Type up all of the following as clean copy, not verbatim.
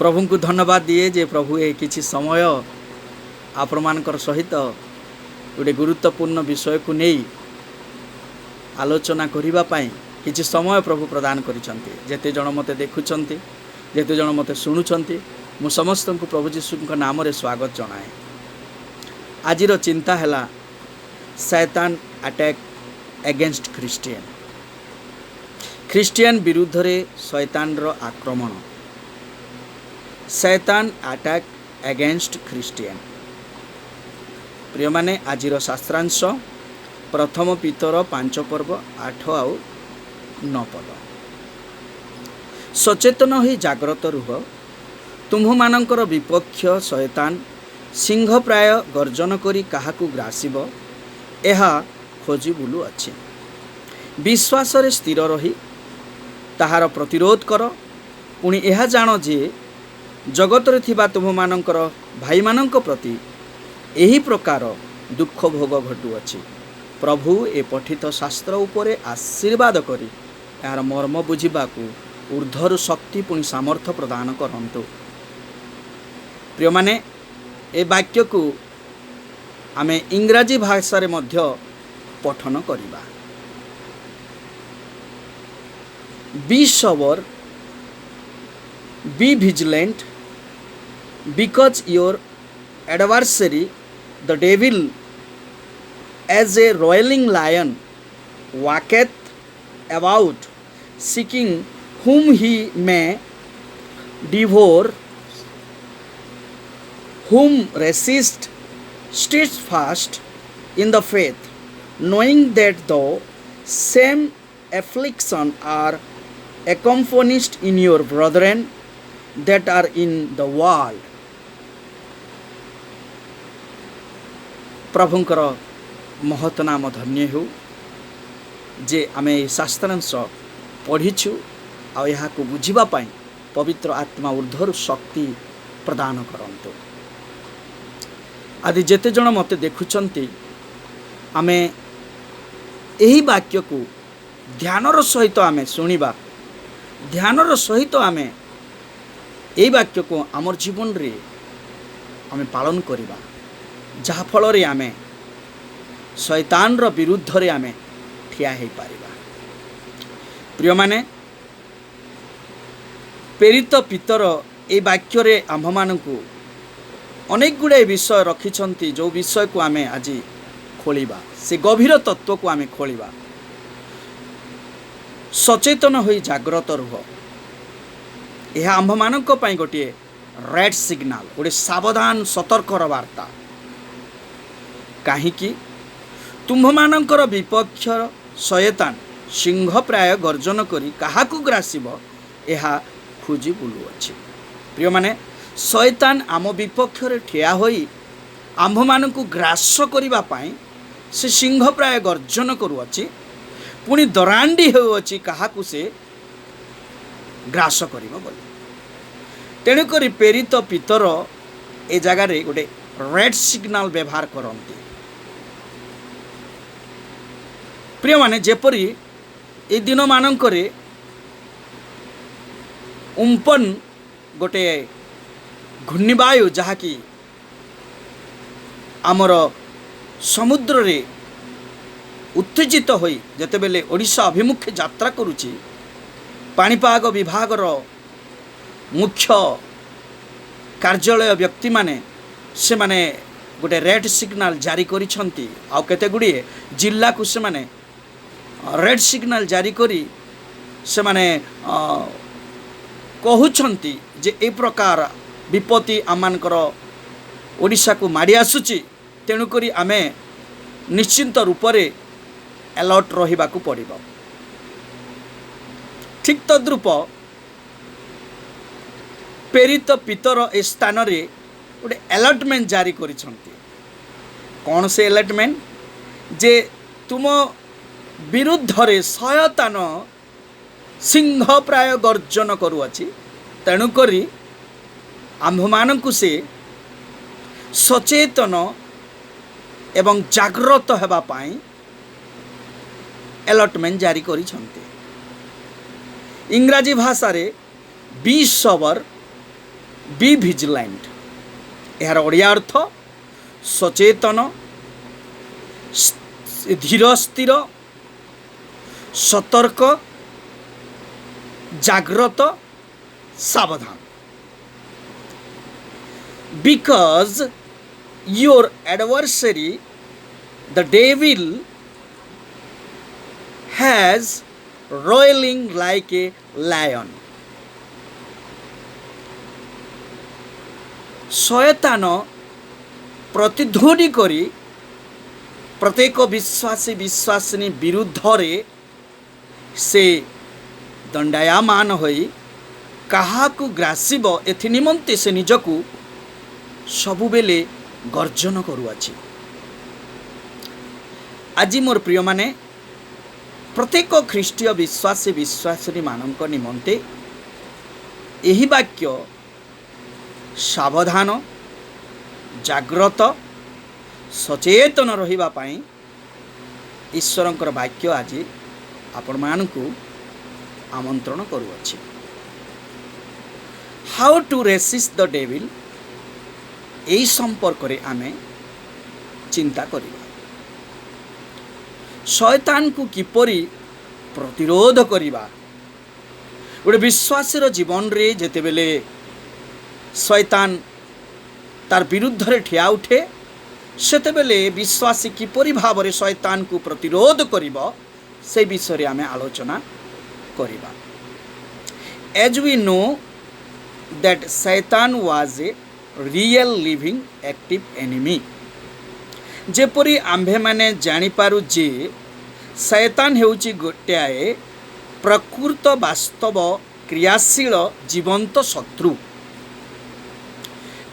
प्रभु को धन्यवाद दिए जे प्रभु ये किसी समय आपण सहित गोटे गुरुत्वपूर्ण विषय को नहीं आलोचना करने किसी समय प्रभु प्रदान करिसंती। जेते जन मते देखुचंती, जेते जन मते शुणुचंती, मु समस्त को प्रभु जीशु नाम रे स्वागत जनाए। आजिर चिंता है शैतान अटैक अगेंस्ट क्रिश्चियन। क्रिश्चियन विरुद्ध रे शैतान रो आक्रमण। शैतान अटैक अगेंस्ट क्रिश्चियन। प्रिय माने आजिर शास्त्रांश प्रथम पीतर 5 पर्व 8 आउ 9 पद। सचेतन ही जाग्रत रुह, तुम्ह मानकर विपक्ष शैतान सिंह प्राय गर्जन करी काहाकू ग्रासिब एहा खोजी बुलु अछि। विश्वास रे स्थिर रही ताहार प्रतिरोध कर। पुणी एहा जान जे जगत रे थिबा तुम मानकर भाई मानक प्रति एही प्रकार दुख भोग घटु अछि। प्रभु ए पठित शास्त्र उपरे आशीर्वाद करी यार मर्म बुझिबाकू ऊर्ध्वर शक्ति पुणी सामर्थ्य प्रदान करंतु। प्रिय माने ए वाक्य को आमे इंग्राजी भाषा रे मध्य पठन करिबा। Be sober, be vigilant, because your adversary, the devil, as a roaring lion, walketh about, seeking whom he may devour. Whom resist steadfast in the faith, knowing that the same affliction are accomplished in your brethren that are in the world. प्रभुंकर महत नाम धन्य हो जे आमे शास्त्रांश पढ़ीछु आ यहाँ को बुझिबा पाई पवित्र आत्मा ऊर्ध्वर शक्ति प्रदान करंतु। आदि जेते जन मते देखुचंती आमे एही वाक्य को ध्यानर सहित आमे शुणिबा, ध्यानर सहित आमे एही वाक्य को आमर जीवन रे आमे पालन करिबा, जहा फल रे आमे शैतान रो विरुद्ध रे आमे ठिया हेई पारिबा। प्रिय माने प्रेरित पितर ए वाक्य रे आम्भ मानकु अनेक गुड़े विषय रखिछंती, जो विषय को आमे आज खोलिबा, से गभीर तत्व को आमे खोलिबा। सचेतन होई जाग्रत रुह, यह आम्भ मानक पई गोटे रेड सिग्नाल, गोटे सावधान सतर्कर वार्ता। काहीकि तुम्भ मानकर विपक्ष शयतान सिंह प्राय गर्जन करी काहाकू ग्रासिब एहा खोजी बुलु अछि। प्रिय माने शैतान आम विपक्ष रे ठिया होई आम्भ मानकू ग्रास करिबा पाई से सिंह प्राय गर्जन करुअछि, पुणी दरांडी होउछि काहाकू से ग्रास करिबो बोली। तेणु करी प्रेरित पितर ए जगह रे गोटे रेड सिग्नाल व्यवहार करंती। प्रिय माने जेपरी ए दिन मानकरे उम्पन गोटे घूर्णिवायु जहाँकि आमर समुद्र रे उत्तेजित होई जेतेबेले ओडिशा अभिमुखे यात्रा करुची, पाणीपाग विभाग रो मुख्य कार्यालय व्यक्ति माने से माने गोटे रेड सिग्नाल जारी करिसंती। आ केते गुड़िए जिला को से माने रेड सिग्नाल जारी करी से माने कहउछंती जे ए प्रकार विपत्ति आमानकर ओडिशा को माड़ी आसुची। तेणु करी आमे निश्चिंत रूप से अलर्ट रहिबा को पड़िबो। ठीक तद्रूप प्रेरित पितर ए स्थान रे गोटे अलर्टमेंट जारी करिसंती। कौन से अलर्टमेंट? जे तुम विरुद्ध रे शयतान सिंह प्राय गर्जन करुअछि। तेणु करी आम्भ मानकु से सचेतन एवं जाग्रत हेबा पाई अलर्टमेंट जारी करिसंती। इंग्राजी भाषा रे बी सबर बी भिजिलेंट यार ओडिया अर्थ सचेतन धीर स्थिर सतर्क जाग्रत सावधान because your adversary the devil has roiling like a lion शयतान प्रतिध्वनि करी प्रत्येक विश्वासी विश्वासिनी विरुद्ध रे से दंडायमान होई काहाकू ग्रासिब एथि निमंते से निजकू सबुबेले गर्जन करुआछि। आज मोर प्रिय माने प्रत्येक ख्रीष्टीय विश्वासी विश्वासिनी मानक निमंते यही वाक्य सावधान जाग्रत सचेतन रहिबा पाई ईश्वरंकर वाक्य आज आपण मानकू आमंत्रण करुअछि। How to resist the devil एई संपर्क रे आमे चिंता करिबा। शैतान को किपरि प्रतिरोध करिबा। गोटे विश्वासीर जीवन रे जेतेबेले शैतान तार विरुद्ध रे ठिया उठे सेतेबेले विश्वासी किपरि भाव रे शैतान को प्रतिरोध करिबो से विषय रे आमे आलोचना करिबा। एज वी नो दैट शैतान was a real living active enemy जेपरी आम्भे माने जानी पारु जे शैतान हेउची गोटाए प्रकृत वास्तव क्रियाशील जीवंत शत्रु।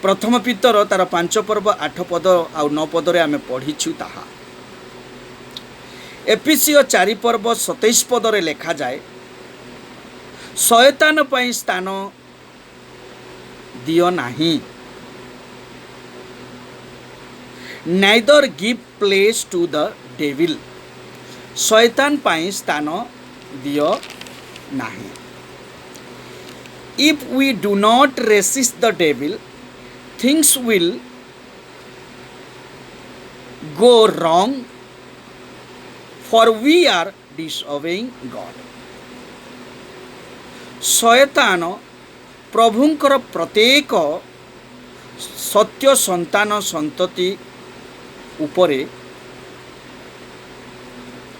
प्रथम पितर तार 5 पर्व 8 पद आउ 9 पद रे आमे पढ़िछु ताहा। एफिसियो 4 पर्व 27 पद रे लेखा जाए शैतान पई स्थान दियो नाही neither give place to the devil शैतान पाई स्थान दियो नाही। If we do not resist the devil things will go wrong for we are disobeying God। शैतान प्रभुंकर प्रत्येक सत्य संतान संतति उपरे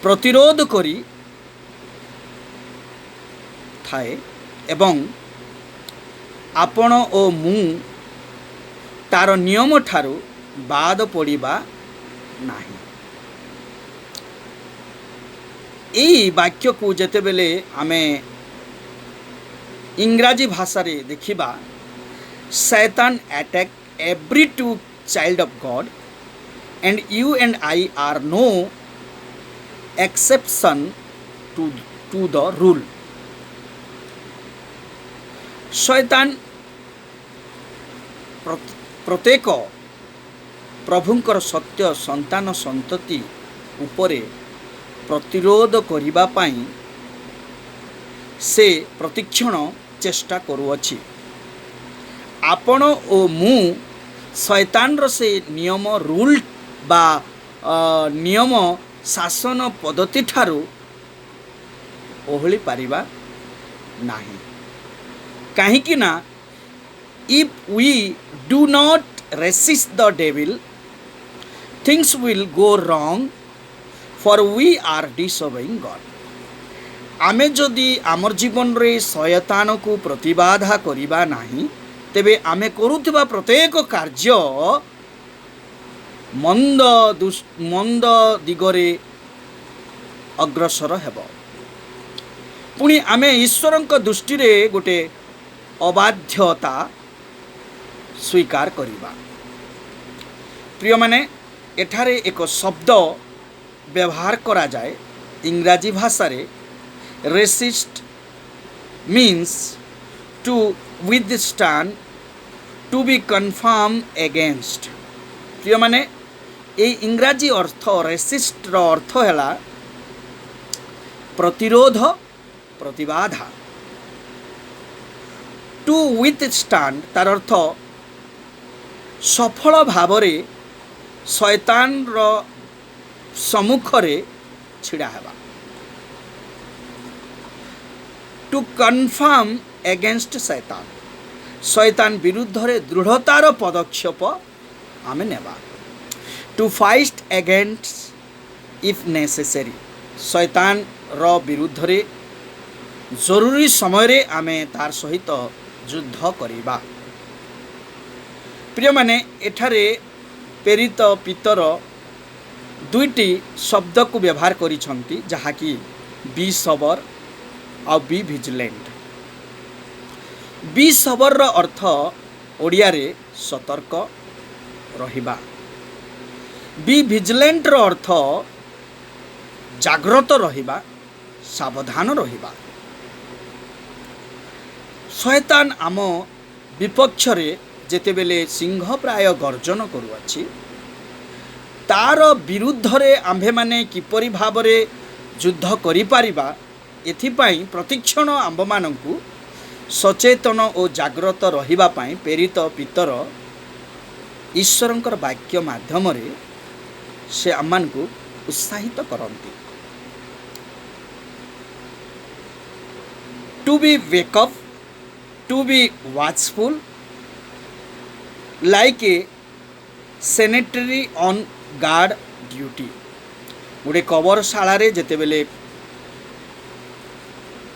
प्रतिरोध करी थाए एवं आपण ओ मु तार नियम ठारू बाद पड़िबा नाही। एई वाक्य को जेतेबेले आमे इंग्राजी भाषा रे देखिबा शैतान attack every two child of God and you and I are no exception to the rule। शैतान प्रत्येक प्रभुंकर सत्य संतान संतति उपरे प्रतिरोध करिबा पाई से प्रतिक्षण चेष्टा करुअछि। आपण ओ मु शैतान रो से नियम रूल बा नियम शासन पद्धति ठारू ओहली पारिबा नाही। काहेकि ना if we do not resist the devil things will go wrong for we are disobeying God. आमे जदि आमर जीवन रे शयतान को प्रतिबाधा करिबा नाही तेबे आमे करुथिबा प्रत्येक कार्य मंद दिगरे अग्रसर हेब। पुणी आमे ईश्वरंक दृष्टि रे गोटे अबाध्यता स्वीकार करिबा। प्रिय माने एठारे एक शब्द व्यवहार करा जाए इंग्राजी भाषा रे resist means to withstand to be confirm against। प्रिय माने ए इंग्राजी अर्थ रेसिस्ट रो अर्थ हैला प्रतिरोध प्रतिबाधा। ଟୁ ୱିଥଷ୍ଟାଣ୍ଡ ତାର ଅର୍ଥ ସଫଳ ଭାବରେ ଶୟତାନର ସମ୍ମୁଖରେ ଛିଡ଼ା ହେବା। ଟୁ କନଫର୍ମ ଏଗେନ୍ଷ୍ଟ ଶୈତାନ, ଶୈତାନ ବିରୁଦ୍ଧରେ ଦୃଢ଼ତାର ପଦକ୍ଷେପ ଆମେ ନେବା। To fight against if necessary, ଶୈତାନର ବିରୁଦ୍ଧରେ ଜରୁରୀ ସମୟରେ ଆମେ ତାର ସହିତ ଯୁଦ୍ଧ କରିବା। ପ୍ରିୟମାନେ, ଏଠାରେ ପ୍ରେରିତ ପିତର ଦୁଇଟି ଶବ୍ଦକୁ ବ୍ୟବହାର କରିଛନ୍ତି, ଯାହାକି ବି ସବର ଆଉ ବି ଭିଜିଲେଣ୍ଟ। ବି ସବରର ଅର୍ଥ ଓଡ଼ିଆରେ ସତର୍କ ରହିବା। ବି ଭିଜିଲେଣ୍ଟର ଅର୍ଥ ଜାଗ୍ରତ ରହିବା, ସାବଧାନ ରହିବା। ଶୟତାନ ଆମ ବିପକ୍ଷରେ ଯେତେବେଳେ ସିଂହ ପ୍ରାୟ ଗର୍ଜନ କରୁଅଛି, ତାର ବିରୁଦ୍ଧରେ ଆମ୍ଭେମାନେ କିପରି ଭାବରେ ଯୁଦ୍ଧ କରିପାରିବା, ଏଥିପାଇଁ ପ୍ରତିକ୍ଷଣ ଆମ୍ଭମାନଙ୍କୁ ସଚେତନ ଓ ଜାଗ୍ରତ ରହିବା ପାଇଁ ପ୍ରେରିତ ପିତର ଈଶ୍ୱରଙ୍କର ବାକ୍ୟ ମାଧ୍ୟମରେ ସେ ଆମମାନଙ୍କୁ ଉତ୍ସାହିତ କରନ୍ତି। To be wake up, to be watchful like a sentry on guard duty. ଗୋଟେ କବରଶାଳାରେ ଯେତେବେଳେ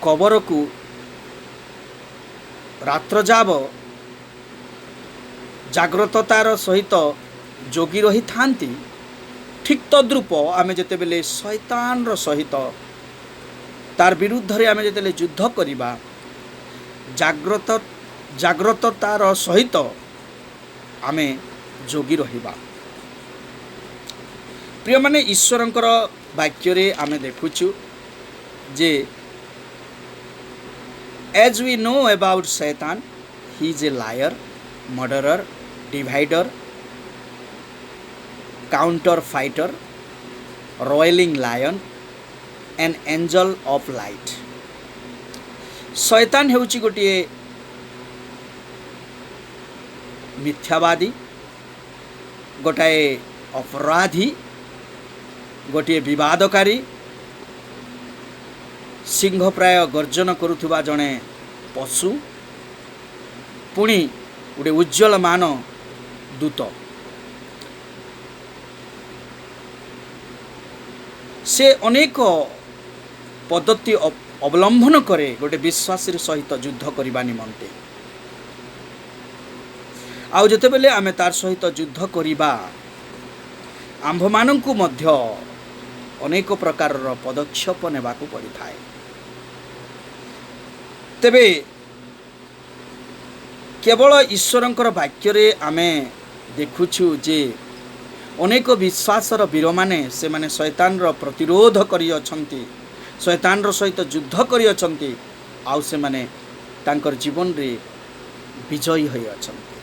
କବରକୁ ରାତ୍ରଯାବ ଜାଗ୍ରତତାର ସହିତ ଜଗି ରହିଥାନ୍ତି, ଠିକ୍ ତଦ୍ରୂପ ଆମେ ଯେତେବେଳେ ଶୈତାନର ସହିତ ତାର ବିରୁଦ୍ଧରେ ଆମେ ଯେତେବେଳେ ଯୁଦ୍ଧ କରିବା, ଜାଗ୍ରତତାର ସହିତ ଆମେ ଜଗି ରହିବା। ପ୍ରିୟମାନେ, ଈଶ୍ୱରଙ୍କର ବାକ୍ୟରେ ଆମେ ଦେଖୁଛୁ ଯେ as we know about Satan, he is a liar, murderer, divider, counterfeiter, roiling lion, an angel of light। Shaitaan ହେଉଛି ଗୋଟିଏ ମିଥ୍ୟାବାଦୀ, ଗୋଟାଏ ଅପରାଧୀ, ଗୋଟିଏ ବିବାଦକାରୀ, ସିଂହ ପ୍ରାୟ ଗର୍ଜନ କରୁଥିବା ଜଣେ ପଶୁ, ପୁଣି ଗୋଟେ ଉଜ୍ଜ୍ୱଳମାନ ଦୂତ। ସେ ଅନେକ ପଦ୍ଧତି ଅବଲମ୍ବନ କରେ ଗୋଟେ ବିଶ୍ୱାସୀର ସହିତ ଯୁଦ୍ଧ କରିବା ନିମନ୍ତେ। ଆଉ ଯେତେବେଳେ ଆମେ ତାର ସହିତ ଯୁଦ୍ଧ କରିବା, ଆମ୍ଭମାନଙ୍କୁ ମଧ୍ୟ ଅନେକ ପ୍ରକାରର ପଦକ୍ଷେପ ନେବାକୁ ପଡ଼ିଥାଏ। ତେବେ କେବଳ ଈଶ୍ୱରଙ୍କର ବାକ୍ୟରେ ଆମେ ଦେଖୁଛୁ ଯେ ଅନେକ ବିଶ୍ୱାସର ବୀରମାନେ ସେମାନେ ଶୈତାନର ପ୍ରତିରୋଧ କରିଅଛନ୍ତି, ଶୈତାନର ସହିତ ଯୁଦ୍ଧ କରିଅଛନ୍ତି, ଆଉ ସେମାନେ ତାଙ୍କର ଜୀବନରେ ବିଜୟୀ ହୋଇଅଛନ୍ତି।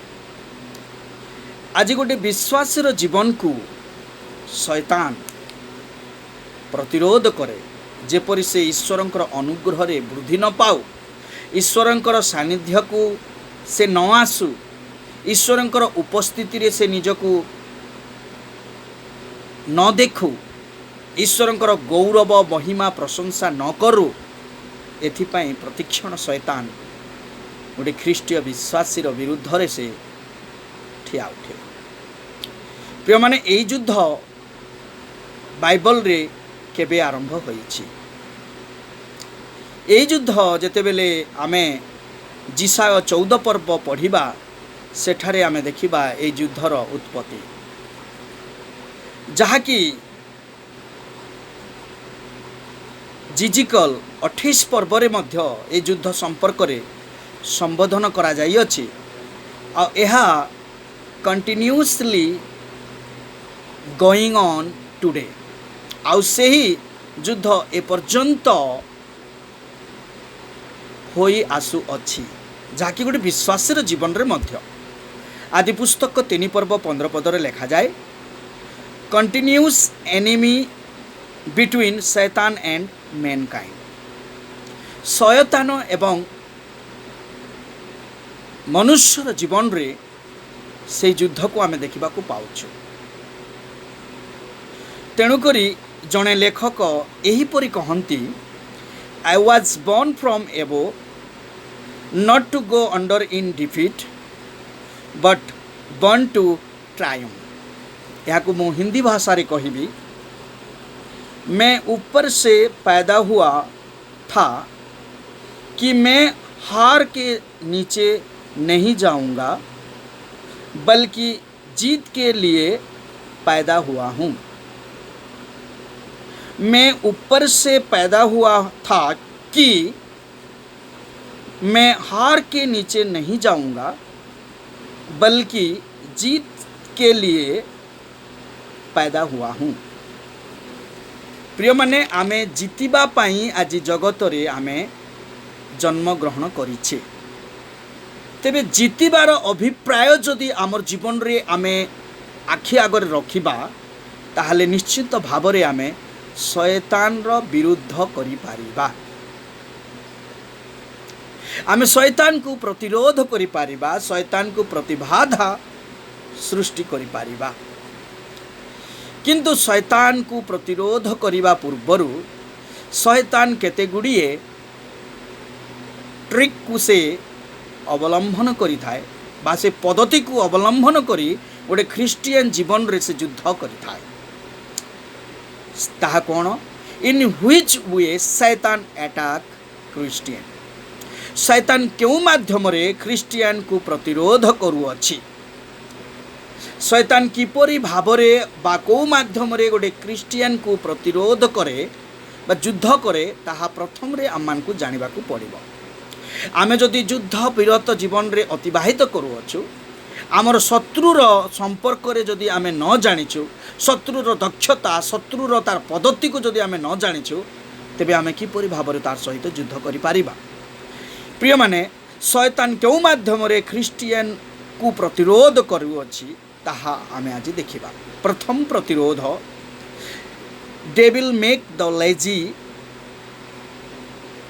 ଆଜି ଗୋଟେ ବିଶ୍ୱାସୀର ଜୀବନକୁ ଶୈତାନ ପ୍ରତିରୋଧ କରେ, ଯେପରି ସେ ଈଶ୍ୱରଙ୍କର ଅନୁଗ୍ରହରେ ବୃଦ୍ଧି ନ ପାଉ, ଈଶ୍ୱରଙ୍କର ସାନ୍ନିଧ୍ୟକୁ ସେ ନ ଆସୁ, ଈଶ୍ୱରଙ୍କର ଉପସ୍ଥିତିରେ ସେ ନିଜକୁ ନ ଦେଖୁ, ଈଶ୍ୱରଙ୍କର ଗୌରବ ମହିମା ପ୍ରଶଂସା ନ କରୁ। ଏଥିପାଇଁ ପ୍ରତିକ୍ଷଣ ଶୈତାନ ଗୋଟେ ଖ୍ରୀଷ୍ଟୀୟ ବିଶ୍ୱାସୀର ବିରୁଦ୍ଧରେ ସେ ଠିଆ ଉଠେ। ପ୍ରିୟମାନେ, ଏହି ଯୁଦ୍ଧ ବାଇବଲରେ କେବେ ଆରମ୍ଭ ହୋଇଛି? ଏହି ଯୁଦ୍ଧ ଯେତେବେଳେ ଆମେ ଜିସାୟ 14 ପର୍ବ ପଢ଼ିବା, ସେଠାରେ ଆମେ ଦେଖିବା ଏହି ଯୁଦ୍ଧର ଉତ୍ପତ୍ତି, ଯାହାକି ଜିଜିକଲ 28 ପର୍ବରେ ମଧ୍ୟ ଏହି ଯୁଦ୍ଧ ସମ୍ପର୍କରେ ସମ୍ବୋଧନ କରାଯାଇଅଛି। ଆଉ ଏହା କଣ୍ଟିନ୍ୟୁଅସଲି ଗୋଇଂ ଅନ୍ ଟୁଡେ। ଆଉ ସେହି ଯୁଦ୍ଧ ଏପର୍ଯ୍ୟନ୍ତ ହୋଇ ଆସୁଅଛି, ଯାହାକି ଗୋଟେ ବିଶ୍ୱାସୀର ଜୀବନରେ ମଧ୍ୟ। ଆଦି ପୁସ୍ତକ 3 ପର୍ବ 15 ପଦରେ ଲେଖାଯାଏ, କଣ୍ଟିନ୍ୟୁଅସ୍ ଏନିମି ବିଟୱିନ୍ ଶୈତାନ ଆଣ୍ଡ ମ୍ୟାନକାଇଣ୍ଡ। ଶୟତାନ ଏବଂ मनुष्यर जीवन रे से युद्ध को आम देखा पाउछु। तेणुकरी जड़े लेखक एहीपरि कहती, I was born from above not to go under in defeat but born to triumph. यह मु हिंदी भाषा रे कहबी, मैं ऊपर से पैदा हुआ था कि मैं हार के नीचे नहीं जाऊंगा, बल्कि जीत के लिए पैदा हुआ हूँ। मैं ऊपर से पैदा हुआ था कि मैं हार के नीचे नहीं जाऊंगा, बल्कि जीत के लिए पैदा हुआ हूँ। प्रिय माने आमे जीतिबा पाई आज जगत रे आमे जन्म ग्रहण करिछे। तेबे जीतिबार अभिप्राय जदि आमर जीवन रे आमे आखि आगर रखिबा, ताहले निश्चित भाव रे आमे शैतान रो विरुद्ध करि पारिबा। आमे शैतान को प्रतिरोध करि पारिबा, शैतान को प्रतिबाधा सृष्टि करि पारिबा। किंतु शैतान को प्रतिरोध करिबा पूर्वरु शैतान केते गुड़िए ट्रिक को से अवलंबन करि थाए, बा से पद्धति को अवलंबन करी गोटे ख्रीस्टियन जीवन रे से युद्ध करि थाए। ताहा कोन? इन व्हिच वे शैतान अटैक क्रिश्चियन। शैतान केउ माध्यम रे ख्रीस्टियन को प्रतिरोध करू अछि। शैतान किपरि भावरे बा को माध्यम रे गोटे क्रिश्चियन को प्रतिरोध करे बा युद्ध करे, ताहा प्रथम रे आमान को जानिबा को पड़िबो। आमे जदि युद्ध विरत जीवन रे अतिबाहित करू अछु, आमर शत्रुर संपर्क रे जदि आमे न जानिछु, शत्रुर दक्षता शत्रुर तार पद्धति को जदि आमे न जानिछु, तेबे आमे किपरि भावरे तार सहित युद्ध करि पारिबा। प्रिय माने शैतान केउ माध्यम रे क्रिश्चियन को प्रतिरोध करू अछि, ताहा आमे आज देखिबा। प्रथम प्रतिरोध, devil make the lazy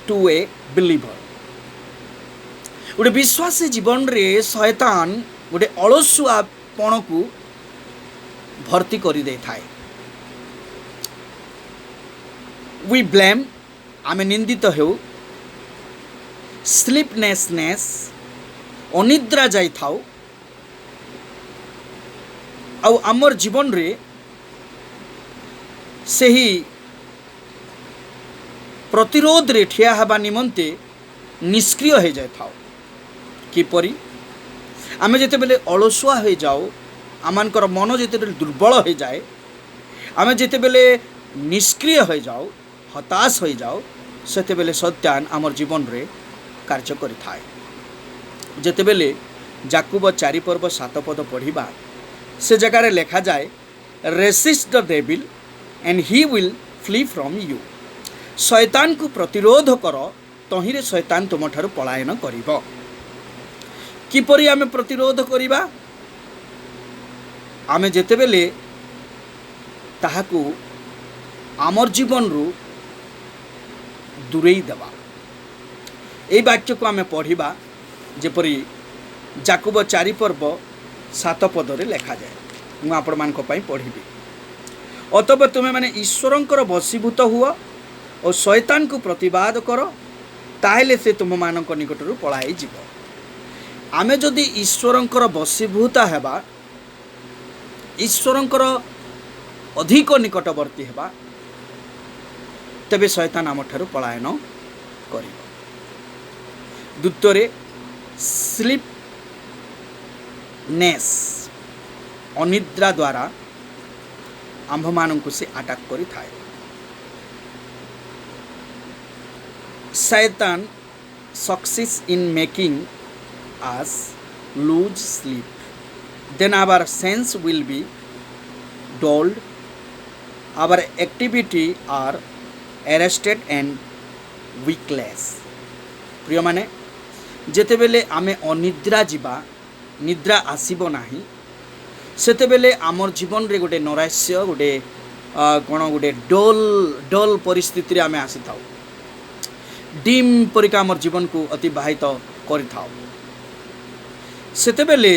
to a believer. गोटे विश्वासी जीवन रे शैतान गोटे अलसुआपण को भर्ती करि दे थाए। वी ब्लेम, आमे निंदित हेउ, स्लीपनेसनेस, अनिद्रा जाई थाउ, आउ आमर जीवन रे सही प्रतिरोध रे ठिया हबा निमंते निष्क्रिय हो जाए थाउ। किपरि? आमे जेते बेले अलसुआ हो जाओ, आमानकर मन जेते बेले दुर्बल हो जाए, आमे जेते बेले निष्क्रिय हो जाओ, हताश हो जाओ, सेते बेले शैतान आमर जीवन रे कार्य करि थाए। जेते बेले याकूब 4 पर्व 7 पद पढ़िबा, से जगह रे लिखा जाए, resist the devil and he will flee from you. शैतान को प्रतिरोध कर, तहिरे शैतान तुम ठारू पलायन करिबो। किपरि आमे प्रतिरोध करिबा? आमे जेते बेले ताहाकू आमर जीवन रु दूरेई देबा। एई वाक्य को आमे पढ़िबा, जेपरि याकूब 4 पर्व 7 पद रे लिखा जाए। मु आपण मानक पई पढ़िबी। अतः तुमे माने ईश्वरंकर वशीभूत हुआ और शैतान को प्रतिवाद कर, ताहेले से तुम मानक निकटरू पलाई जीव। आमे जदि ईश्वरंकर वशीभूत हेबा, ईश्वरंकर अधिक निकटवर्ती हेबा, तबे शैतान आम ठारू पलायन करिबो। द्वितीय, स्लीपनेस, अनिद्रा द्वारा आंभ मानक से अटैक करि थाए। शैतान success in making us lose sleep, then our sense will be dulled, our activity are arrested and weakless। प्रिय माने जेते बेले आमे अनिद्रा जीवा, निद्रा आसीबो नाही, सेते बेले आमर जीवन रे गोटे नैराश्य, गोटे कोन गोटे डल परिस्थिति रे आमे आसी थाउ, डीम परिका आमर जीवन को अतिबाहित करि थाउ। ସେତେବେଳେ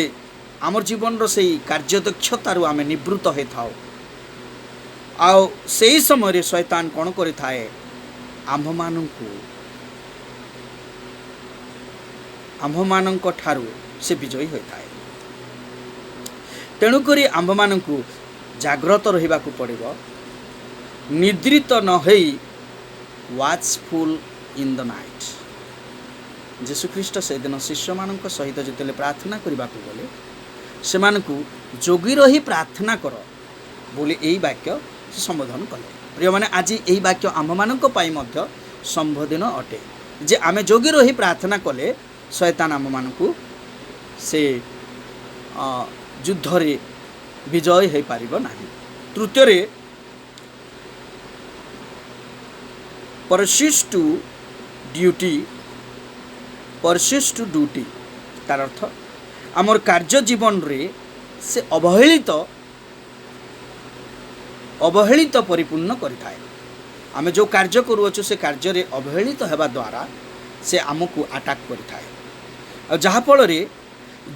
ଆମର ଜୀବନର ସେଇ କାର୍ଯ୍ୟଦକ୍ଷତାରୁ ଆମେ ନିବୃତ୍ତ ହୋଇଥାଉ। ଆଉ ସେହି ସମୟରେ ଶୈତାନ କ'ଣ କରିଥାଏ? ଆମ୍ଭମାନଙ୍କ ଠାରୁ ସେ ବିଜୟୀ ହୋଇଥାଏ। ତେଣୁକରି ଆମ୍ଭମାନଙ୍କୁ ଜାଗ୍ରତ ରହିବାକୁ ପଡ଼ିବ, ନିଦ୍ରିତ ନ ହୋଇ ୱାଚଫୁଲ୍ ଇନ୍ ଦ ନାଇଟ୍। ଯୀଶୁଖ୍ରୀଷ୍ଟ ସେଦିନ ଶିଷ୍ୟମାନଙ୍କ ସହିତ ଯେତେବେଳେ ପ୍ରାର୍ଥନା କରିବାକୁ ଗଲେ, ସେମାନଙ୍କୁ ଜଗି ରହି ପ୍ରାର୍ଥନା କର ବୋଲି ଏହି ବାକ୍ୟ ସମ୍ବୋଧନ କଲେ। ପ୍ରିୟମାନେ, ଆଜି ଏହି ବାକ୍ୟ ଆମ୍ଭମାନଙ୍କ ପାଇଁ ମଧ୍ୟ ସମ୍ବୋଧନ ଅଟେ ଯେ ଆମେ ଜଗି ରହି ପ୍ରାର୍ଥନା କଲେ ଶୈତାନ ଆମମାନଙ୍କୁ ସେ ଯୁଦ୍ଧରେ ବିଜୟ ହୋଇପାରିବ ନାହିଁ। ତୃତୀୟରେ, ପରସିଷ୍ଟ ଟୁ ଡ୍ୟୁଟି। ତାର ଅର୍ଥ ଆମର କାର୍ଯ୍ୟ ଜୀବନରେ ସେ ଅବହେଳିତ ପରିପୂର୍ଣ୍ଣ କରିଥାଏ। ଆମେ ଯେଉଁ କାର୍ଯ୍ୟ କରୁଅଛୁ ସେ କାର୍ଯ୍ୟରେ ଅବହେଳିତ ହେବା ଦ୍ୱାରା ସେ ଆମକୁ ଆଟାକ୍ କରିଥାଏ। ଆଉ ଯାହାଫଳରେ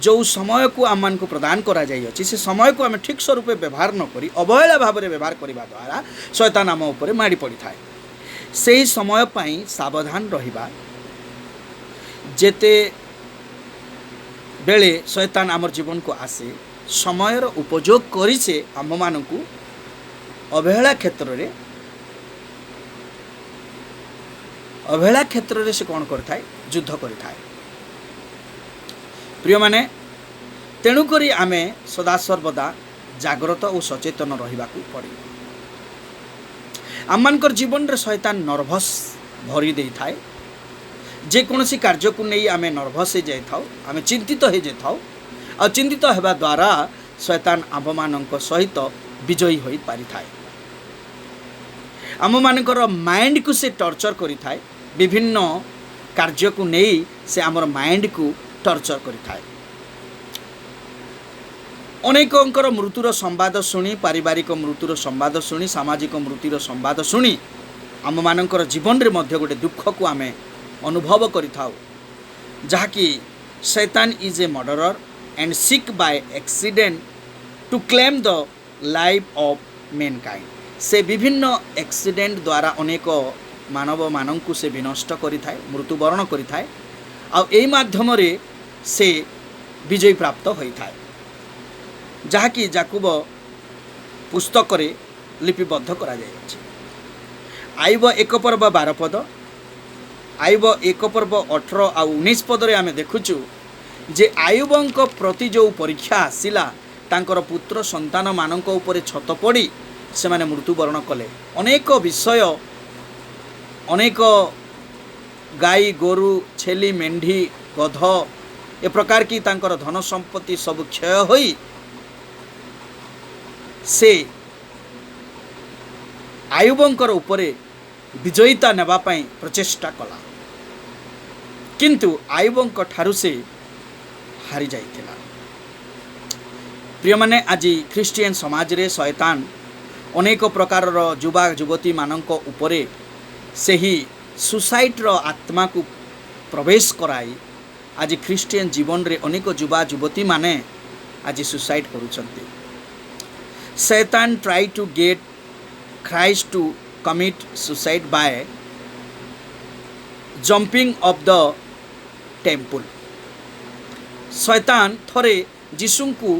ଯେଉଁ ସମୟକୁ ଆମମାନଙ୍କୁ ପ୍ରଦାନ କରାଯାଇଅଛି ସେ ସମୟକୁ ଆମେ ଠିକ୍ ସ୍ୱରୂପେ ବ୍ୟବହାର ନ କରି ଅବହେଳା ଭାବରେ ବ୍ୟବହାର କରିବା ଦ୍ୱାରା ଶୈତାନ ଆମ ଉପରେ ମାଡ଼ି ପଡ଼ିଥାଏ। ସେହି ସମୟ ପାଇଁ ସାବଧାନ ରହିବା। ଯେତେବେଳେ ଶୈତାନ ଆମର ଜୀବନକୁ ଆସେ, ସମୟର ଉପଯୋଗ କରି ସେ ଆମମାନଙ୍କୁ ଅବହେଳା କ୍ଷେତ୍ରରେ ସେ କ'ଣ କରିଥାଏ? ଯୁଦ୍ଧ କରିଥାଏ। ପ୍ରିୟମାନେ, ତେଣୁକରି ଆମେ ସଦାସର୍ବଦା ଜାଗ୍ରତ ଓ ସଚେତନ ରହିବାକୁ ପଡ଼ିବ। ଆମମାନଙ୍କର ଜୀବନରେ ଶୈତାନ ନର୍ଭସ୍ ଭରି ଦେଇଥାଏ। ଯେକୌଣସି କାର୍ଯ୍ୟକୁ ନେଇ ଆମେ ନର୍ଭସ୍ ହୋଇଯାଇଥାଉ, ଆମେ ଚିନ୍ତିତ ହୋଇଯାଇଥାଉ। ଆଉ ଚିନ୍ତିତ ହେବା ଦ୍ୱାରା ଶୈତାନ ଆମ୍ଭମାନଙ୍କ ସହିତ ବିଜୟୀ ହୋଇପାରିଥାଏ। ଆମମାନଙ୍କର ମାଇଣ୍ଡକୁ ସେ ଟର୍ଚର କରିଥାଏ। ବିଭିନ୍ନ କାର୍ଯ୍ୟକୁ ନେଇ ସେ ଆମର ମାଇଣ୍ଡକୁ ଟର୍ଚର କରିଥାଏ। ଅନେକଙ୍କର ମୃତ୍ୟୁର ସମ୍ବାଦ ଶୁଣି, ପାରିବାରିକ ମୃତ୍ୟୁର ସମ୍ବାଦ ଶୁଣି, ସାମାଜିକ ମୃତ୍ୟୁର ସମ୍ବାଦ ଶୁଣି ଆମମାନଙ୍କର ଜୀବନରେ ମଧ୍ୟ ଗୋଟେ ଦୁଃଖକୁ ଆମେ ଅନୁଭବ କରିଥାଉ, ଯାହାକି ଶୈତାନ is a murderer and sick by accident to claim the life of mankind. ସେ ବିଭିନ୍ନ ଆକ୍ସିଡେଣ୍ଟ ଦ୍ୱାରା ଅନେକ ମାନବମାନଙ୍କୁ ସେ ବିନଷ୍ଟ କରିଥାଏ, ମୃତ୍ୟୁବରଣ କରିଥାଏ। ଆଉ ଏହି ମାଧ୍ୟମରେ ସେ ବିଜୟ ପ୍ରାପ୍ତ ହୋଇଥାଏ, ଯାହାକି ଯାକୁବ ପୁସ୍ତକରେ ଲିପିବଦ୍ଧ କରାଯାଇଅଛି। ଆୟୁବ 1:12, ଆୟୁବ 1:18 ଆଉ 19 ପଦରେ ଆମେ ଦେଖୁଛୁ ଯେ ଆୟୁବଙ୍କ ପ୍ରତି ଯେଉଁ ପରୀକ୍ଷା ଆସିଲା, ତାଙ୍କର ପୁତ୍ର ସନ୍ତାନମାନଙ୍କ ଉପରେ ଛତ ପଡ଼ି ସେମାନେ ମୃତ୍ୟୁବରଣ କଲେ। ଅନେକ ବିଷୟ, ଅନେକ ଗାଈ ଗୋରୁ, ଛେଲି ମେଣ୍ଢି, ଗଧ ଏ ପ୍ରକାର କି ତାଙ୍କର ଧନ ସମ୍ପତ୍ତି ସବୁ କ୍ଷୟ ହୋଇ ସେ ଆୟୁବଙ୍କର ଉପରେ ବିଜୟିତା ନେବା ପାଇଁ ପ୍ରଚେଷ୍ଟା କଲା, କିନ୍ତୁ ଆୟୁବଙ୍କ ଠାରୁ ସେ ହାରି ଯାଇଥିଲା। ପ୍ରିୟମାନେ, ଆଜି ଖ୍ରୀଷ୍ଟିଆନ ସମାଜରେ ଶୈତାନ ଅନେକ ପ୍ରକାରର ଯୁବା ଯୁବତୀମାନଙ୍କ ଉପରେ ସେହି ସୁସାଇଡ଼ର ଆତ୍ମାକୁ ପ୍ରବେଶ କରାଇ ଆଜି ଖ୍ରୀଷ୍ଟିଆନ ଜୀବନରେ ଅନେକ ଯୁବା ଯୁବତୀମାନେ ଆଜି ସୁସାଇଡ଼ କରୁଛନ୍ତି। ଶୈତାନ try to get Christ to commit suicide by jumping off the temple. ଶୈତାନ ଥରେ ଯୀଶୁଙ୍କୁ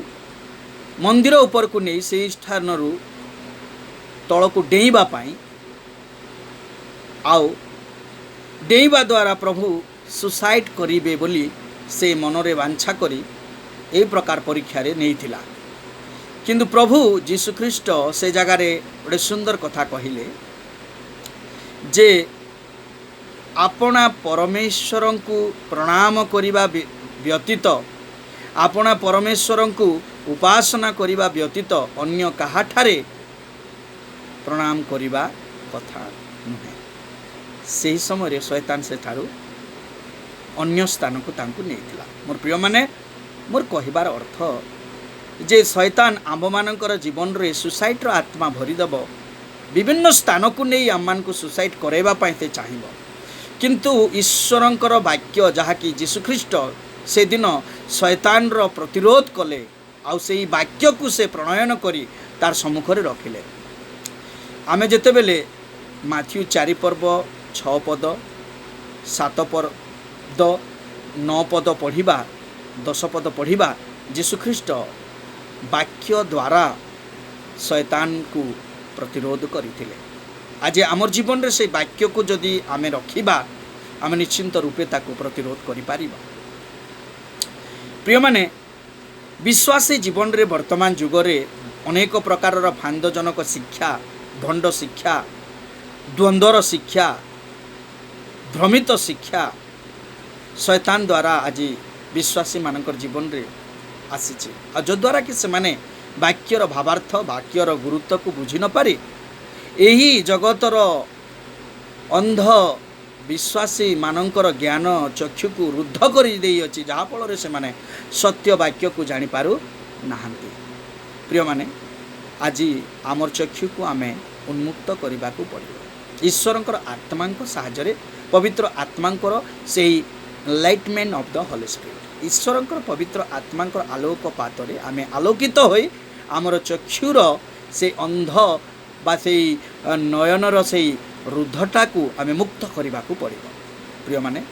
ମନ୍ଦିର ଉପରକୁ ନେଇ ସେହି ସ୍ଥାନରୁ ତଳକୁ ଡେଇଁବା ପାଇଁ, ଆଉ ଡେଇଁବା ଦ୍ୱାରା ପ୍ରଭୁ ସୁସାଇଡ଼ କରିବେ ବୋଲି ସେ ମନରେ ବାଞ୍ଛା କରି ଏହି ପ୍ରକାର ପରୀକ୍ଷାରେ ନେଇଥିଲା। କିନ୍ତୁ ପ୍ରଭୁ ଯୀଶୁଖ୍ରୀଷ୍ଟ ସେ ଜାଗାରେ ଗୋଟେ ସୁନ୍ଦର କଥା କହିଲେ ଯେ ଆପଣା ପରମେଶ୍ୱରଙ୍କୁ ପ୍ରଣାମ କରିବା ବ୍ୟତୀତ, ଆପଣା ପରମେଶ୍ୱରଙ୍କୁ ଉପାସନା କରିବା ବ୍ୟତୀତ ଅନ୍ୟ କାହାଠାରେ ପ୍ରଣାମ କରିବା କଥା ନୁହେଁ। ସେହି ସମୟରେ ଶୈତାନ ସେଠାରୁ ଅନ୍ୟ ସ୍ଥାନକୁ ତାଙ୍କୁ ନେଇଥିଲା। ମୋର ପ୍ରିୟମାନେ, ମୋର କହିବାର ଅର୍ଥ ଯେ ଶୈତାନ ଆମ୍ଭମାନଙ୍କର ଜୀବନରେ ସୁସାଇଡ଼ର ଆତ୍ମା ଭରିଦେବ, ବିଭିନ୍ନ ସ୍ଥାନକୁ ନେଇ ଆମମାନଙ୍କୁ ସୁସାଇଡ଼ କରାଇବା ପାଇଁ ସେ ଚାହିଁବ। କିନ୍ତୁ ଈଶ୍ୱରଙ୍କର ବାକ୍ୟ, ଯାହାକି ଯୀଶୁଖ୍ରୀଷ୍ଟ से दिन शैतान रो प्रतिरोध कले आउ से वाक्य को से प्रणयन करी तार सम्मुख रखिले। आमे जेते बेले माथ्यू 4 पर्व 6 पद 7 पद 9 पद पढ़िबा 10 पद पढ़िबा यीशुख्रीष्ट वाक्य द्वारा शैतान को प्रतिरोध करथिले। आज आमर जीवन रे से वाक्य को जदि आमे रखिबा आमे निश्चिंत रूपे ताको प्रतिरोध करि पारिबा। प्रिय माने विश्वासी जीवन रे वर्तमान जुग रे अनेक प्रकार फांदजनक शिक्षा, भंड शिक्षा, द्वंद्वर शिक्षा, भ्रमित शिक्षा शैतान द्वारा आज विश्वासी मानकर जीवन रे आसीचे आ जो द्वारा कि से माने वाक्यर भावार्थ वाक्यर गुरुत्व को बुझी न पारे एही जगतर अंध विश्वासी मानकर ज्ञान चक्षु को रुद्ध कर अच्छी जहाँ फल से माने सत्य वाक्य को जानी पारु नाहांती। प्रिय माने आज आमर चक्षु को आमे उन्मुक्त करने को पड़ो। ईश्वरंकर आत्मांक साहाय्य पवित्र आत्मांकर से lightman of the holy spirit ईश्वरंकर पवित्र आत्मांकर आलोक पातरे आमे आलोकित होई आमर चक्षुर से अंध बा से नयनर से रुद्धटा को आमे मुक्त करने को पड़ो। प्रिय माने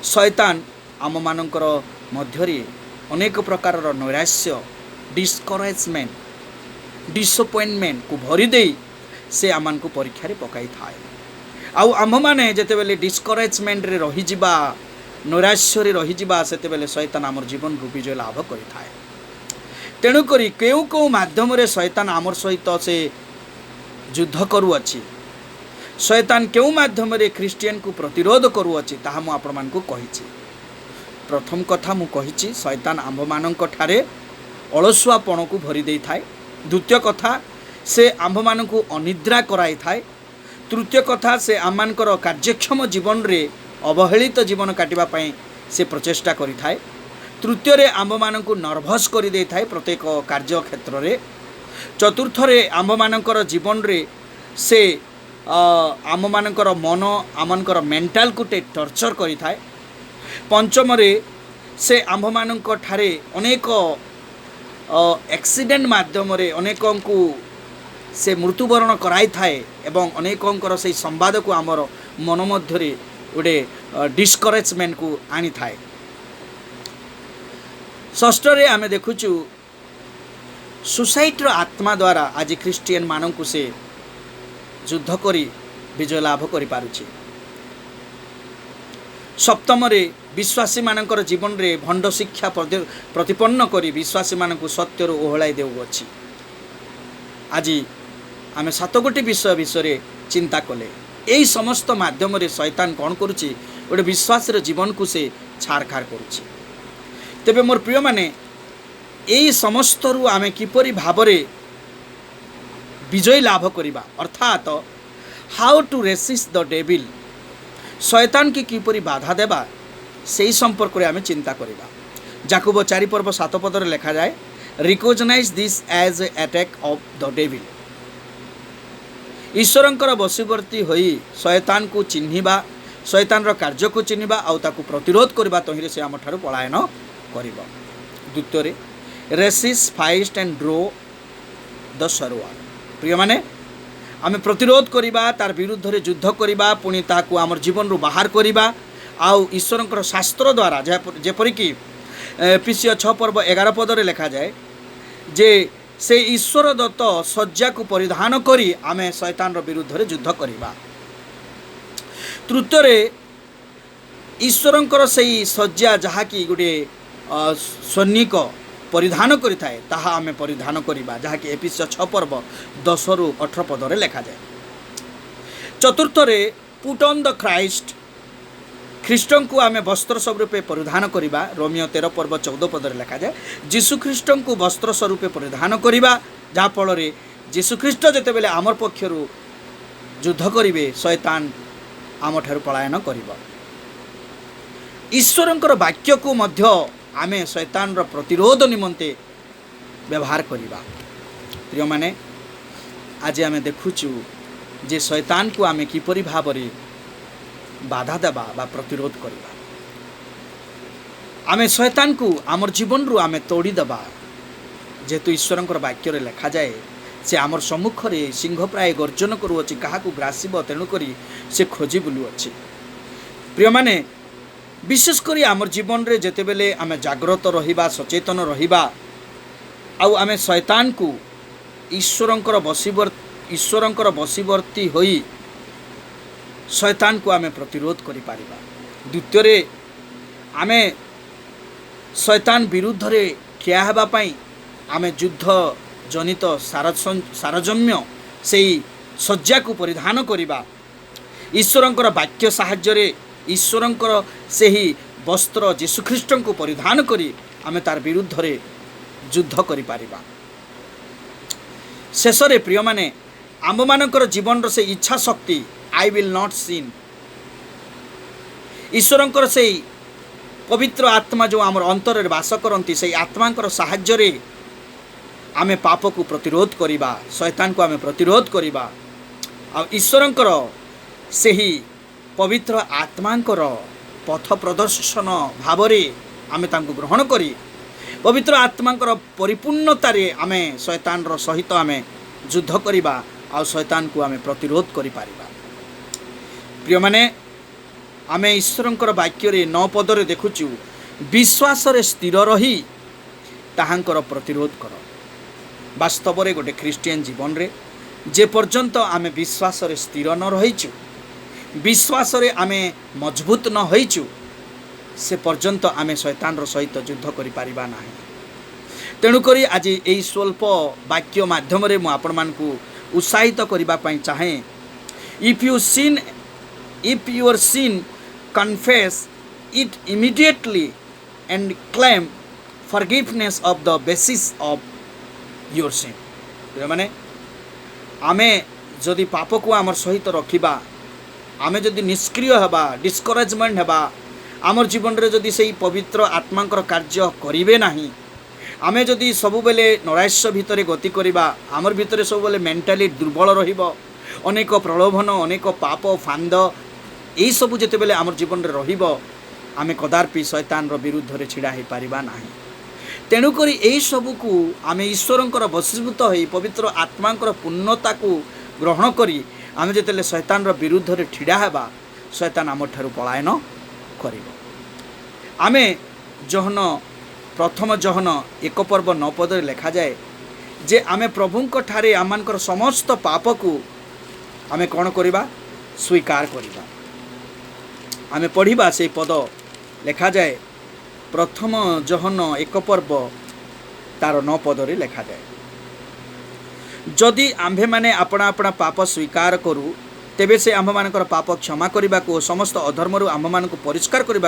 शैतान आम मानकर मध्यरे अनेक प्रकार नैराश्य डिस्करेजमेंट डिसअपॉइंटमेंट को भरी दे से आमान को परीक्षा रे पकाई थाए। आउ आम माने जेते बेले डिस्करेजमेंट रे रही जिबा नैराश्य रे रही जिबा सेते बेले शैतान आमर जीवन रू विजय लाभ करि थाए। तेणु करी केउ केउ माध्यम रे शैतान आमर सहित से युद्ध करू अछि, शैतान केउ माध्यम रे ख्रिस्टियन को प्रतिरोध करू अछि ताहा मु आपण मान को कहिछि। प्रथम कथा मु कहिछि शैतान आंभ मानक ठारे अलसुआपण को भरी देई थाए। द्वितीय कथा से आंभ मानक अनिद्रा कराई थाए। तृतीय कथा से आम मानकर कार्यक्षम जीवन रे अवहेलित जीवन काटिबा पई से प्रचेष्टा करि थाए। तृतीय रे आंभ मानक नर्भस करि देई थाए प्रत्येक कार्य क्षेत्र रे। चतुर्थ रे आंभ मानकर जीवन रे से आम मानकर मन आम मानकर मेंटल को टर्चर करि थाए। पंचम रे से आंभ मानक ठारे अनेक एक्सीडेंट माध्यम रे अनेकों को से मृत्युवरण कराई थाए एवं अनेकों से संवाद को आमर मन मध्य गोटे डिस्करेजमेंट को आनी थाए। षष्ठ रे आमे देखुचु सुसाइटर आत्मा द्वारा आज ख्रिस्टियन मानक से युद्ध करी विजय लाभ करि पारुछि। सप्तम रे विश्वासी मानकर जीवन रे भंड शिक्षा प्रतिपन्न करी विश्वासी मानक सत्य ओहलाई देउछि। आज आमे 7 गोटी विषय विषय चिंता कले यही समस्त माध्यम रे शैतान कौन करुछि गोटे विश्वास रे जीवन को से छारखार करुछि। तेबे मोर प्रिय माने यही समस्त रु आमे किपरि भाबरे विजय लाभ करिबा अर्थात how to resist the devil शैतान की किपरि बाधा देबा सेही संपर्क रे आमे चिंता करिबा। याकूब 4 पर्व 7 पद रे लिखा जाय recognise this as a attack of the devil. ईश्वरंकर बशीवर्ती होई शैतान को चिन्हिबा शैतान रो कार्य को चिन्हिबा आउ ताकू प्रतिरोध करबा तहिरे से आम ठारू पलायन करिबा। द्वितीय रे resist fight and draw the sword. प्रिय माने आमे प्रतिरोध करिबा तार विरुद्ध रे युद्ध करिबा पुणी ताकू आमर जीवन रू बाहर करिबा आउ ईश्वरंकर शास्त्र द्वारा जेपरि कि एफिसियो 6 पर्व 11 पद रे लिखा जाए जे से ईश्वर दत्त सज्जा को परिधान करी आमे शैतान रो विरुद्ध रे युद्ध करिबा। तृतीय रे ईश्वरंकर सेही सज्जा जहा कि गोटे सैनिक परिधान करि थाए ताहा आमे परिधान करिबा जहा कि एफिसियो 6 पर्व 10 रु 18 पद रे लिखा जाए। चतुर्थ रे पुट ऑन द क्राइस्ट ख्रीष्टन को आमे वस्त्र स्वरूपे परिधान करिबा रोमियो 13 पर्व 14 पद रे लिखा जाए जीशु ख्रीष्टन को वस्त्र स्वरूपे परिधान करिबा जहा फल रे जीशु ख्रीष्ट जेते बेले आमर पक्षरु युद्ध करिवे शैतान आम ठारू पलायन करिबा। ईश्वरंकर वाक्य को मध्य आमे शैतान रो प्रतिरोध निमंते व्यवहार करिबा। प्रिय माने आज आमे देखुचु जे शैतान को आमे किपरि भाबरे बाधा देबा बा प्रतिरोध करिबा। आमे शैतान को आमर जीवन रु आमे तोड़ी दबा जेतु ईश्वरंकर वाक्य रे लिखा जाए से आमर सम्मुख रे सिंह प्राय गर्जन करूअछि काहाकू ग्रासिब तेणु करी से खोजी बुलुअछि। प्रिय माने विशेष करी आमर जीवन रे जेतेबेले आमे जागृत रहिबा सचेतन रहिबा आउ आमे शैतान को ईश्वरंकर बशीवर्ती होई शैतान को आमे प्रतिरोध करि पारिबा। द्वितीय रे आमे शैतान विरुद्ध रे ठिया हेबा पई आमे युद्ध जनित सारजम्य से सज्जा को परिधान करिबा। ईश्वरंकर वाक्य साहाय्य रे ईश्वरंकर सेही वस्त्र जीशुख्रीष्ट को परिधान करी आमे तार विरुद्ध रे युद्ध करि पारिबा। शेष रे प्रिय माने आम मानकर जीवन रो से इच्छा शक्ति आई विल नॉट सिन ईश्वरंकर से पवित्र आत्मा जो आमर अंतर रे वास करंती से आत्मांकर साहाय्य रे आमे पाप को प्रतिरोध करिबा शैतान को आमे प्रतिरोध करिबा आ ईश्वरंकर सेही पवित्र आत्मांकर पथ प्रदर्शन भावरे आमे तांको ग्रहण करी पवित्र आत्मांकर परिपूर्णता रे आमे शैतान रो सहित आमे युद्ध करिबा आ शैतान को आमे प्रतिरोध करि पारिबा। प्रिय माने आमे ईश्वरंकर वाक्य रे 9 पद रे देखुचु विश्वास रे स्थिर रही ताहांकर प्रतिरोध कर। वास्तव रे गोटे ख्रीस्टियन जीवन रे जे पर्यंत आमे विश्वास रे स्थिर न रहिचु विश्वास रे आमे मजबूत न होइचु से पर्यंत आमे शैतान रो सहित युद्ध करि पारिबा नाही। तेणु करी आज एई स्वल्प वाक्य माध्यम रे मु आपण मानकु उत्साहित करिबा पई चाहे if your sin confess it immediately and claim forgiveness of the basis of your sin। माने आमे जदि पाप को आमर सहित रखिबा आमे जदि निष्क्रिय हबा डिस्करेजमेंट हबा आमर जीवन रे जदि सेही पवित्र आत्मांकर कार्य करिवे नाही आमे जदि सबु बेले नराश्य भितरे गति करिबा आमर भितरे सब बेले मेंटली दुर्बल रहिबो अनेक प्रलोभन अनेक पाप फांद एई सबु जेते बेले आमर जीवन रे रहिबो आमे कदापि शैतान रो विरुद्ध रे छिड़ा हे पारिबा नाही। तेणु करी एई सबु को आमे ईश्वरंकर वशीभूत होई पवित्र आत्मांकर पूर्णता को ग्रहण करी आमे जेतेले शैतान रो विरुद्ध रे छिड़ा हेबा शैतान आम ठारू पलायन करिबो। आमे जहन प्रथम जहन 1 पर्व 9 पद रे लिखा जाए जे आमे प्रभुंक ठारे आमानकर समस्त पाप को आमे कोन करिबा स्वीकार करिबा। आमे पढ़िबा से पद लिखा जाए प्रथम जहन 1 पर्व तार 9 पद रे लिखा जाए जदि आम्भे माने अपना अपना पाप स्वीकार करू तेबे से आम्भ मानकर पाप क्षमा करिबा को समस्त अधर्म रु आम्भ मानक परिष्कार करिबा